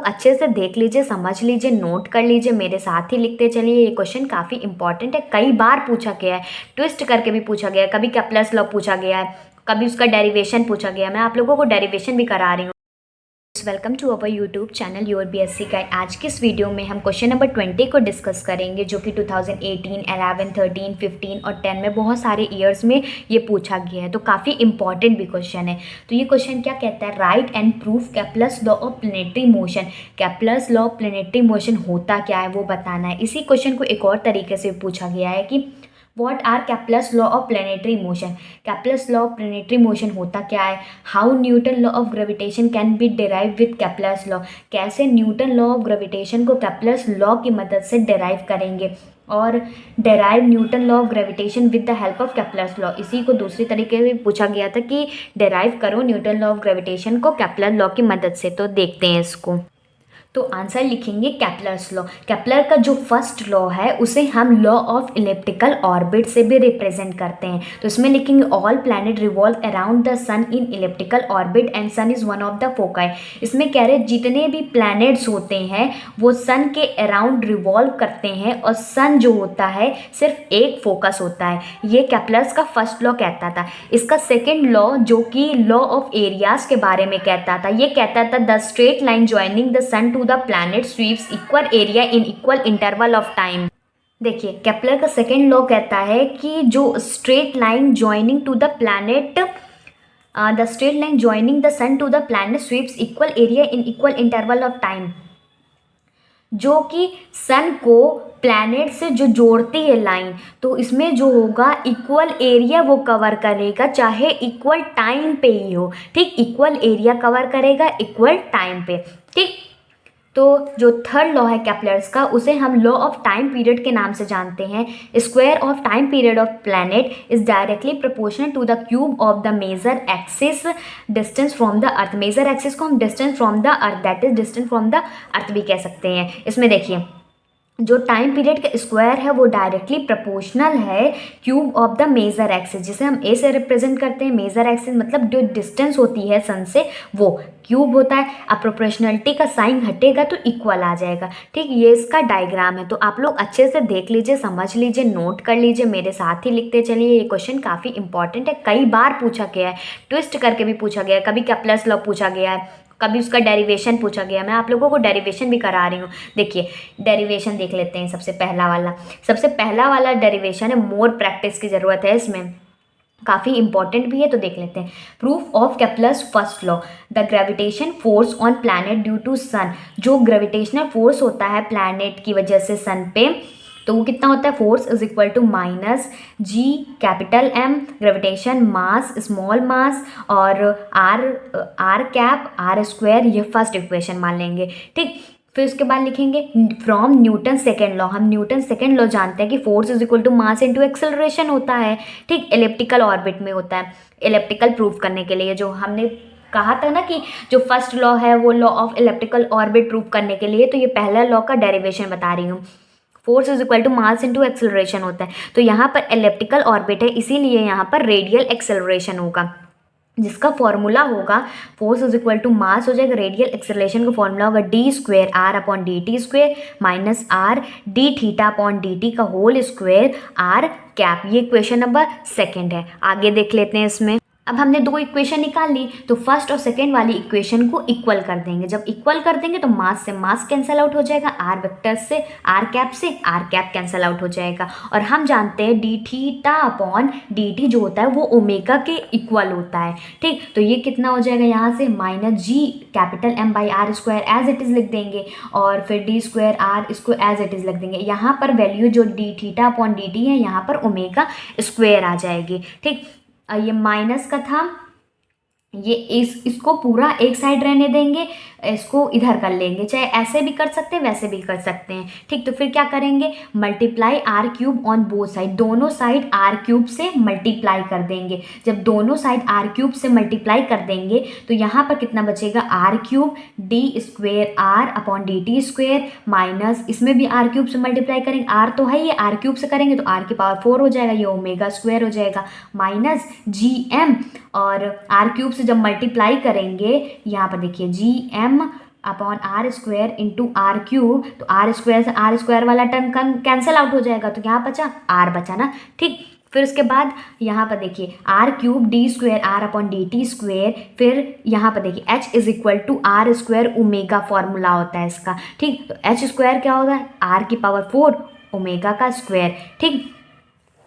लोग अच्छे से देख लीजिए, समझ लीजिए, नोट कर लीजिए, मेरे साथ ही लिखते चलिए। ये क्वेश्चन काफ़ी इंपॉर्टेंट है, कई बार पूछा गया है, ट्विस्ट करके भी पूछा गया है, कभी कैप्लर्स लॉ पूछा गया है, कभी उसका डेरिवेशन पूछा गया है। मैं आप लोगों को डेरिवेशन भी करा रही हूँ। Welcome to our YouTube channel your BSc guide. आज की इस वीडियो में हम क्वेश्चन नंबर 20 को डिस्कस करेंगे, जो कि 2018, 11, 13, 15 और 10 में बहुत सारे ईयर्स में ये पूछा गया है, तो काफ़ी इंपॉर्टेंट भी क्वेश्चन है। तो ये क्वेश्चन क्या कहता है, right and proof Kepler's law of planetary motion. Kepler's law of planetary motion होता क्या है वो बताना है। इसी क्वेश्चन को एक और तरीके से पूछा गया है कि what are Kepler's law of planetary motion. Kepler's law of planetary motion होता क्या है। How Newton law of gravitation can be derive with Kepler's law. कैसे न्यूटन लॉ ऑफ ग्रेविटेशन को कैप्लर्स लॉ की मदद से डिराइव करेंगे। और derive Newton law of gravitation with the help of Kepler's law. इसी को दूसरी तरीके से पूछा गया था कि डिराइव करो न्यूटन लॉ ऑफ ग्रेविटेशन को कैप्लर लॉ की मदद से। तो देखते हैं इसको। तो आंसर लिखेंगे कैप्लर्स लॉ। कैप्लर का जो फर्स्ट लॉ है उसे हम लॉ ऑफ इलिप्टिकल ऑर्बिट से भी रिप्रेजेंट करते हैं। तो इसमें लिखेंगे all planet revolve around the sun in elliptical orbit and sun is one of the foci. इसमें कह रहे जितने भी प्लैनेट्स होते हैं वो सन के अराउंड रिवॉल्व करते हैं और सन जो होता है सिर्फ एक फोकस होता है। ये कैप्लर्स का फर्स्ट लॉ कहता था। इसका सेकेंड लॉ जो कि लॉ ऑफ एरियाज के बारे में कहता था, ये कहता था the straight line joining the sun to the planet sweeps equal area in equal interval of time. देखिए केप्लर का सेकेंड लॉ कहता है कि जो straight line joining to the planet the straight line joining the sun to the planet sweeps equal area in equal interval of time. जो कि सन को planet से जो जोड़ती है लाइन, तो इसमें जो होगा इक्वल एरिया वो कवर करेगा, चाहे इक्वल टाइम पे ही हो। ठीक, इक्वल एरिया कवर करेगा इक्वल टाइम पे। ठीक, तो जो थर्ड लॉ है कैप्लर्स का उसे हम लॉ ऑफ टाइम पीरियड के नाम से जानते हैं। Square of time period of planet is directly proportional to the cube of the major axis distance from the earth. Major axis को हम distance from the earth, that is distance from the earth भी कह सकते हैं। इसमें देखिए जो time period का स्क्वायर है वो डायरेक्टली प्रोपोर्शनल है cube of the major axis, जिसे हम ए से रिप्रेजेंट करते हैं। मेजर एक्सिस मतलब जो डिस्टेंस होती है सन से वो क्यूब होता है। अब प्रोपोर्शनलिटी का साइन हटेगा तो इक्वल आ जाएगा। ठीक, ये इसका डायग्राम है। तो आप लोग अच्छे से देख लीजिए, समझ लीजिए, नोट कर लीजिए, मेरे साथ ही लिखते चलिए। ये क्वेश्चन काफ़ी इंपॉर्टेंट है, कई बार पूछा गया है, ट्विस्ट करके भी पूछा गया है, कभी कैप्लर्स लॉ पूछा गया है, कभी उसका डेरिवेशन पूछा गया। मैं आप लोगों को डेरिवेशन भी करा रही हूँ। देखिए डेरिवेशन देख लेते हैं। सबसे पहला वाला डेरिवेशन है, मोर प्रैक्टिस की ज़रूरत है, इसमें काफ़ी इंपॉर्टेंट भी है, तो देख लेते हैं। Proof of Kepler's first law, the gravitation force on planet due to sun. जो ग्रेविटेशनल फोर्स होता है प्लैनेट की वजह से सन पे, तो वो कितना होता है, force is equal to minus G capital M gravitation mass small mass और आर कैप आर स्क्वायर, ये फर्स्ट इक्वेशन मान लेंगे। ठीक, फिर उसके बाद लिखेंगे फ्रॉम न्यूटन सेकेंड लॉ। हम न्यूटन सेकेंड लॉ जानते हैं कि force is equal to mass into acceleration होता है। ठीक, एलिप्टिकल ऑर्बिट में होता है। एलिप्टिकल प्रूफ करने के लिए जो हमने कहा था ना कि जो फर्स्ट लॉ है वो law of elliptical orbit proof करने के लिए, तो ये पहला लॉ का डेरिवेशन बता रही हूँ। Force is equal to mass into acceleration होता है। तो यहाँ पर एलिप्टिकल ऑर्बिट है, इसीलिए यहाँ पर रेडियल एक्सेलरेशन होगा, जिसका फॉर्मूला होगा force is equal to mass हो जाएगा, रेडियल एक्सेलरेशन का फॉर्मूला होगा d square r upon d t square minus r d theta upon d t का होल स्क्वेयर आर कैप। ये इक्वेशन नंबर सेकेंड है। आगे देख लेते हैं। इसमें अब हमने दो इक्वेशन निकाल ली, तो फर्स्ट और सेकेंड वाली इक्वेशन को इक्वल कर देंगे। जब इक्वल कर देंगे तो मास से मास कैंसिल आउट हो जाएगा, आर वेक्टर से आर कैप कैंसिल आउट हो जाएगा। और हम जानते हैं D theta upon d T जो होता है वो ओमेगा के इक्वल होता है। ठीक, तो ये कितना हो जाएगा, यहाँ से minus G capital M by r square as it is लिख देंगे, और फिर डी स्क्वायर आर इसको एज इट इज़ लिख देंगे। यहाँ पर वैल्यू जो d theta upon d t है, यहाँ पर ओमेगा स्क्वायर आ जाएगी। ठीक, ये माइनस का था, ये इसको पूरा एक साइड रहने देंगे, इसको इधर कर लेंगे, चाहे ऐसे भी कर सकते हैं वैसे भी कर सकते हैं। ठीक, तो फिर क्या करेंगे, multiply r cube on both side, दोनों साइड आर क्यूब से मल्टीप्लाई कर देंगे। जब दोनों साइड आर क्यूब से मल्टीप्लाई कर देंगे तो यहाँ पर कितना बचेगा, r cube d square r upon d t square minus, इसमें भी आर क्यूब से मल्टीप्लाई करेंगे, आर तो है, ये आर क्यूब से करेंगे तो आर की पावर 4 हो जाएगा, ये ओमेगा स्क्वायर हो जाएगा माइनस जी एम, और आर क्यूब से जब मल्टीप्लाई करेंगे यहाँ पर देखिए G M upon r square into r cube, तो आर स्क्वायर से आर स्क्वायर वाला टर्म कैंसिल आउट हो जाएगा, तो क्या बचा, आर बचा ना। ठीक, फिर उसके बाद यहाँ पर देखिए r cube d square r upon d t square, फिर यहाँ पर देखिए h is equal to r square omega formula होता है इसका। ठीक, तो एच स्क्वायर क्या होगा, आर की पावर 4 ओमेगा का स्क्वायर। ठीक,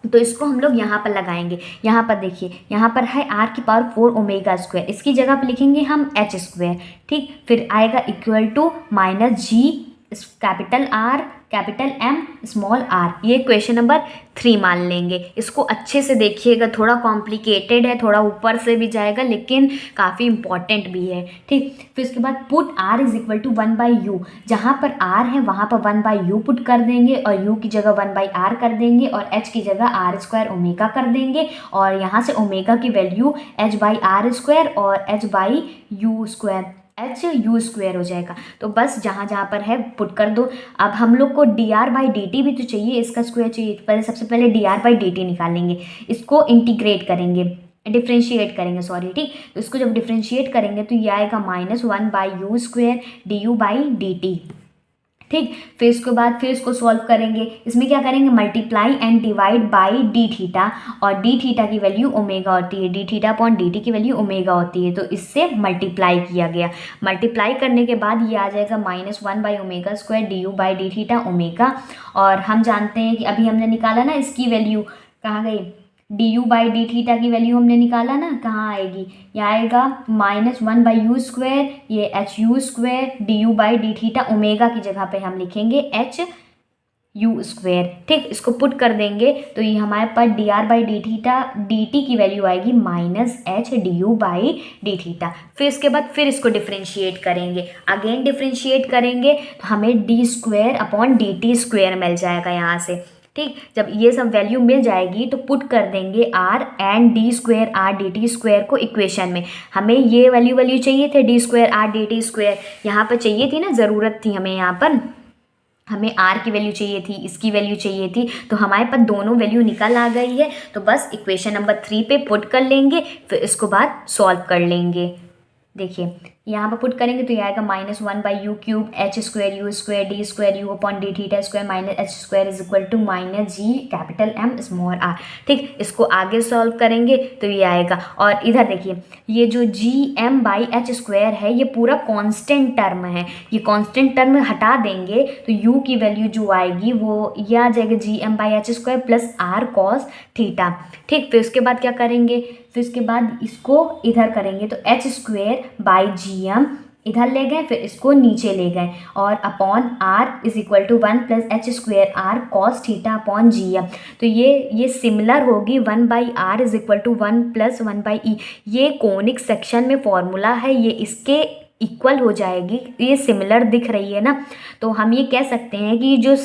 तो इसको हम लोग यहाँ पर लगाएंगे। यहाँ पर देखिए यहाँ पर है आर की पावर 4 ओमेगा स्क्वायर, इसकी जगह पर लिखेंगे हम एच स्क्वायर। ठीक, फिर आएगा equal to minus G capital R capital M small r, ये क्वेश्चन नंबर 3 मान लेंगे। इसको अच्छे से देखिएगा, थोड़ा कॉम्प्लिकेटेड है, थोड़ा ऊपर से भी जाएगा लेकिन काफ़ी इंपॉर्टेंट भी है। ठीक, फिर उसके बाद put r is equal to 1/u, जहाँ पर आर है वहाँ पर 1/u पुट कर देंगे और u की जगह 1/r कर देंगे और h की जगह आर स्क्वायर ओमेगा कर देंगे और यहाँ से ओमेगा की वैल्यू h/r स्क्वायर और h/u स्क्वायर HU स्क्वायर हो जाएगा। तो बस जहाँ जहाँ पर है पुट कर दो। अब हम लोग को dr/dt भी तो चाहिए, इसका स्क्वायर चाहिए। पहले सबसे पहले dr/dt निकालेंगे, इसको इंटीग्रेट करेंगे, डिफ्रेंशिएट करेंगे सॉरी। ठीक, तो इसको जब डिफ्रेंशिएट करेंगे तो ये आएगा -1/u स्क्वायर du/dt। ठीक, फिर इसके बाद फिर इसको सॉल्व करेंगे। इसमें क्या करेंगे, multiply and divide by d theta, और डी थीटा की वैल्यू ओमेगा होती है, D theta upon d t की वैल्यू ओमेगा होती है, तो इससे मल्टीप्लाई किया गया। मल्टीप्लाई करने के बाद ये आ जाएगा -1/ओमेगा square d u by d theta omega. और हम जानते हैं कि अभी हमने निकाला ना इसकी वैल्यू, कहाँ गई, D u by d theta की वैल्यू हमने निकाला ना, कहाँ आएगी, यह आएगा -1/u स्क्वायर, ये H U square d u by d theta omega की जगह पे हम लिखेंगे एच यू स्क्वायर। ठीक, इसको पुट कर देंगे तो ये हमारे पास dr/d डी टी की वैल्यू आएगी -h/du/d थीटा। फिर इसके बाद फिर इसको डिफ्रेंशिएट करेंगे, अगेन डिफ्रेंशिएट करेंगे तो हमें d square upon d t square मिल जाएगा यहाँ से। ठीक, जब ये सब वैल्यू मिल जाएगी तो पुट कर देंगे r and D square R D t square को इक्वेशन में। हमें ये वैल्यू चाहिए थे, D square R D t square यहाँ पर चाहिए थी ना, ज़रूरत थी हमें, यहाँ पर हमें r की वैल्यू चाहिए थी, इसकी वैल्यू चाहिए थी, तो हमारे पास दोनों वैल्यू निकल आ गई है। तो बस इक्वेशन नंबर 3 पे पुट कर लेंगे, फिर इसको बाद सॉल्व कर लेंगे। देखिए यहाँ पर पुट करेंगे तो ये आएगा -1/u cube h square u square d square u upon d theta square minus h square is equal to -g capital M small r. ठीक, इसको आगे सॉल्व करेंगे तो ये आएगा। और इधर देखिए ये जो gm/h स्क्वायर है ये पूरा कांस्टेंट टर्म है, ये कांस्टेंट टर्म हटा देंगे तो u की वैल्यू जो आएगी वो ये आ जाएगा gm/h square plus r cos theta. ठीक, फिर उसके बाद क्या करेंगे, फिर उसके बाद इसको इधर करेंगे तो h square by G M इधर ले गए, फिर इसको नीचे ले गए और upon r is equal to 1 plus h square r cos theta upon G M. तो ये सिमिलर होगी 1/r is equal to 1 plus 1/e। ये कोनिक सेक्शन में फॉर्मूला है, ये इसके इक्वल हो जाएगी, ये सिमिलर दिख रही है ना। तो हम ये कह सकते हैं कि जो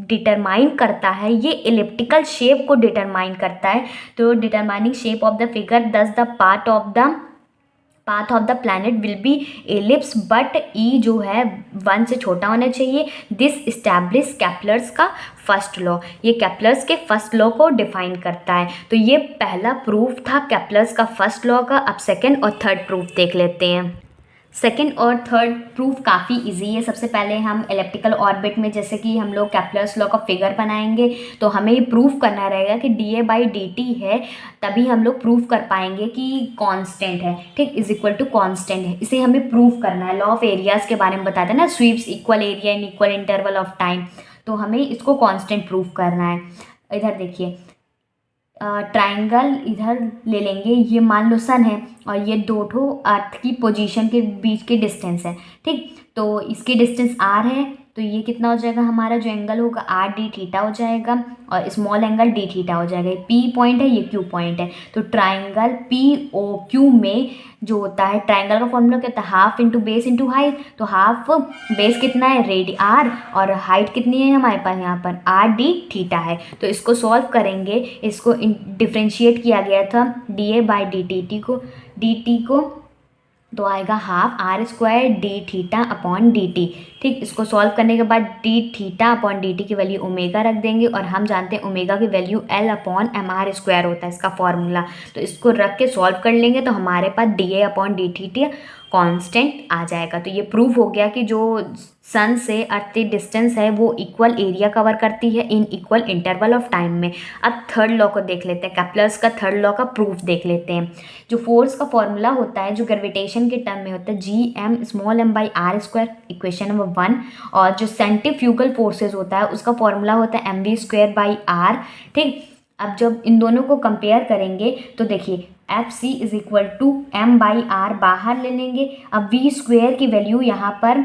डिटरमाइन करता है ये इलिप्टिकल शेप को डिटरमाइन करता है। तो determining shape of the figure thus the path of the planet will be ellipse but e जो है 1 से छोटा होना चाहिए। दिस इस्टेब्लिश कैप्लर्स का फर्स्ट लॉ, ये कैप्लर्स के फर्स्ट लॉ को डिफाइन करता है। तो ये पहला प्रूफ था कैप्लर्स का फर्स्ट लॉ का। अब सेकंड और थर्ड प्रूफ देख लेते हैं। सेकेंड और थर्ड प्रूफ काफ़ी इजी है। सबसे पहले हम एलिप्टिकल ऑर्बिट में जैसे कि हम लोग कैप्लर्स लॉ का फिगर बनाएंगे तो हमें ये प्रूफ करना रहेगा कि dA/dt है, तभी हम लोग प्रूफ कर पाएंगे कि कांस्टेंट है। ठीक, इज इक्वल टू कांस्टेंट है, इसे हमें प्रूफ करना है। लॉ ऑफ एरियाज़ के बारे में बताते हैं ना, sweeps equal area in equal interval of time, तो हमें इसको कांस्टेंट प्रूफ करना है। इधर देखिए ट्राइंगल इधर ले लेंगे, ये मान लो सन है और ये दो ठो अर्थ की पोजीशन के बीच के डिस्टेंस है। ठीक, तो इसके डिस्टेंस r है, तो ये कितना हो जाएगा, हमारा जो एंगल होगा r d थीटा हो जाएगा और स्मॉल एंगल d थीटा हो जाएगा। P पॉइंट है, ये Q पॉइंट है। तो ट्राइंगल POQ में जो होता है, ट्राइंगल का फॉर्मूला क्या होता है, half into base into height. तो हाफ बेस कितना है, रेडी r, और हाइट कितनी है हमारे पास यहाँ पर r d थीटा है। तो इसको सॉल्व करेंगे, इसको डिफ्रेंशिएट किया गया था dA/dt को, तो आएगा half r square d theta upon d t. ठीक, इसको सॉल्व करने के बाद d theta upon d t की वैल्यू ओमेगा रख देंगे और हम जानते हैं ओमेगा की value L upon m r square होता है इसका फॉर्मूला। तो इसको रख के सॉल्व कर लेंगे तो हमारे पास d a upon d theta constant आ जाएगा। तो ये प्रूव हो गया कि जो सन से अर्थ की डिस्टेंस है वो इक्वल एरिया कवर करती है इन इक्वल इंटरवल ऑफ टाइम में। अब थर्ड लॉ को देख लेते हैं, केप्लर्स का थर्ड लॉ का प्रूफ देख लेते हैं। जो फोर्स का फॉर्मूला होता है जो ग्रेविटेशन के टर्म में होता है Gm/r², इक्वेशन नंबर 1। और जो सेंट्रीफ्यूगल फोर्सेज होता है उसका फॉर्मूला होता है mv²/r। ठीक, अब जब इन दोनों को कंपेयर करेंगे तो देखिए Fc = m/r बाहर ले लेंगे। अब v² की वैल्यू यहाँ पर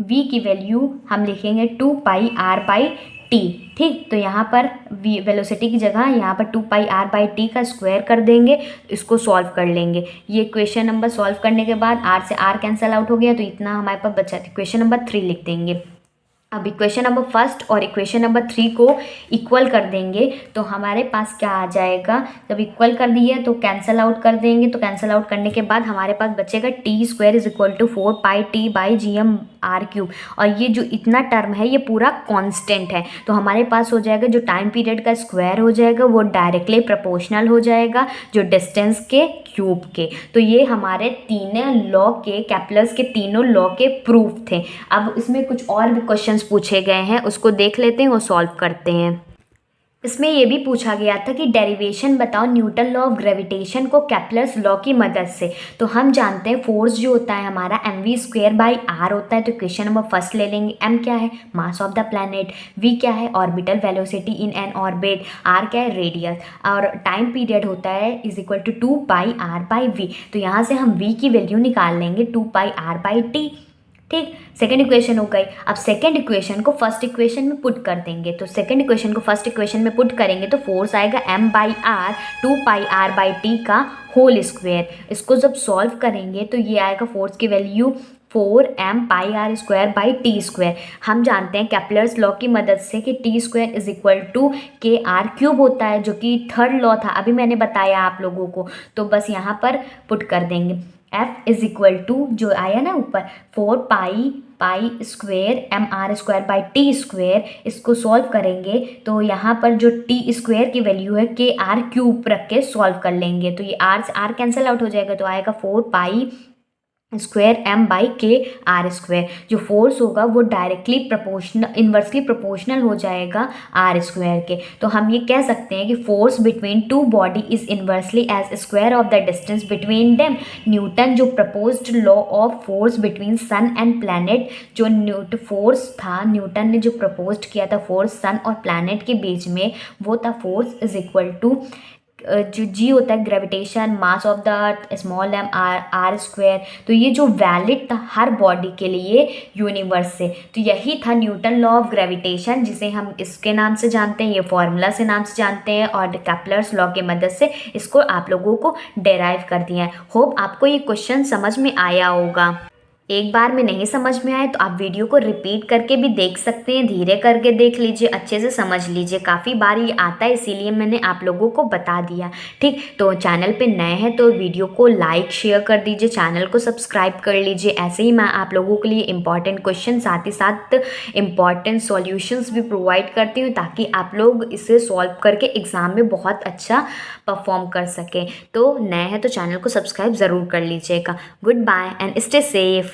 v की वैल्यू हम लिखेंगे 2πr/t। ठीक, तो यहाँ पर v वेलोसिटी की जगह यहाँ पर 2πr/t का स्क्वायर कर देंगे, इसको सॉल्व कर लेंगे। ये क्वेश्चन नंबर सॉल्व करने के बाद r से r कैंसिल आउट हो गया, तो इतना हमारे पास बचा। क्वेश्चन नंबर 3 लिख देंगे। अब इक्वेशन नंबर 1 और इक्वेशन नंबर 3 को इक्वल कर देंगे तो हमारे पास क्या आ जाएगा। जब इक्वल कर दिए तो कैंसिल आउट कर देंगे, तो कैंसिल आउट करने के बाद हमारे पास बचेगा t² = 4πt/gm r³। और ये जो इतना टर्म है ये पूरा कांस्टेंट है, तो हमारे पास हो जाएगा जो टाइम पीरियड का स्क्वायर हो जाएगा वो डायरेक्टली प्रोपोर्शनल हो जाएगा जो डिस्टेंस के क्यूब के। तो ये हमारे तीनों लॉ के, केप्लर्स के तीनों लॉ के प्रूफ थे। अब इसमें कुछ और भी क्वेश्चंस पूछे गए हैं, उसको देख लेते हैं और सॉल्व करते हैं। इसमें ये भी पूछा गया था कि डेरिवेशन बताओ न्यूटन लॉ ऑफ ग्रेविटेशन को केप्लर्स लॉ की मदद से। तो हम जानते हैं फोर्स जो होता है हमारा mv²/r होता है। तो क्वेश्चन नंबर 1 ले लेंगे। m क्या है, mass of the planet. v क्या है, orbital velocity in an orbit. r क्या है, रेडियस। और टाइम पीरियड होता है = 2πr/v। तो यहाँ से हम v की वैल्यू निकाल लेंगे 2πr/t। ठीक, सेकेंड इक्वेशन हो गई। अब सेकेंड इक्वेशन को फर्स्ट इक्वेशन में पुट कर देंगे। तो सेकेंड इक्वेशन को फर्स्ट इक्वेशन में पुट करेंगे तो फोर्स आएगा m/r 2πr/t का होल स्क्वायर। इसको जब सॉल्व करेंगे तो ये आएगा फोर्स की वैल्यू 4m/r²/t²। हम जानते हैं केप्लर्स लॉ की मदद से कि t² = kr³ होता है, जो कि थर्ड लॉ था, अभी मैंने बताया आप लोगों को। तो बस यहाँ पर पुट कर देंगे। F = जो आया ना ऊपर 4π² इसको सॉल्व करेंगे तो यहाँ पर जो t² की वैल्यू है kr³ रख के सॉल्व कर लेंगे। तो ये r से r कैंसिल आउट हो जाएगा, तो आएगा 4π² m/kr²। जो फोर्स होगा वो डायरेक्टली इन्वर्सली प्रोपोर्शनल हो जाएगा r² के। तो हम ये कह सकते हैं कि force between two body is inversely as square of the distance between them. Newton जो proposed law of force between sun and planet, जो फोर्स था न्यूटन ने जो प्रपोज्ड किया था फोर्स सन और प्लैनेट के बीच में, वो था फोर्स = जो g होता है gravitation, mass of the earth m r²। तो ये जो वैलिड था हर बॉडी के लिए यूनिवर्स से। तो यही था न्यूटन लॉ ऑफ ग्रेविटेशन, जिसे हम इसके नाम से जानते हैं, ये फॉर्मूला से नाम से जानते हैं, और केप्लर्स लॉ की मदद से इसको आप लोगों को डेराइव कर दिया है। होप आपको ये क्वेश्चन समझ में आया होगा। एक बार में नहीं समझ में आए तो आप वीडियो को रिपीट करके भी देख सकते हैं, धीरे करके देख लीजिए, अच्छे से समझ लीजिए। काफ़ी बार ये आता है इसीलिए मैंने आप लोगों को बता दिया। ठीक, तो चैनल पे नए हैं तो वीडियो को लाइक शेयर कर दीजिए, चैनल को सब्सक्राइब कर लीजिए। ऐसे ही मैं आप लोगों के लिए इंपॉर्टेंट क्वेश्चन साथ ही साथ इंपॉर्टेंट सॉल्यूशंस भी प्रोवाइड करती हूँ, ताकि आप लोग इसे सॉल्व करके एग्ज़ाम में बहुत अच्छा परफॉर्म कर सकें। तो नए हैं तो चैनल को सब्सक्राइब ज़रूर कर लीजिएगा। Good bye and stay safe.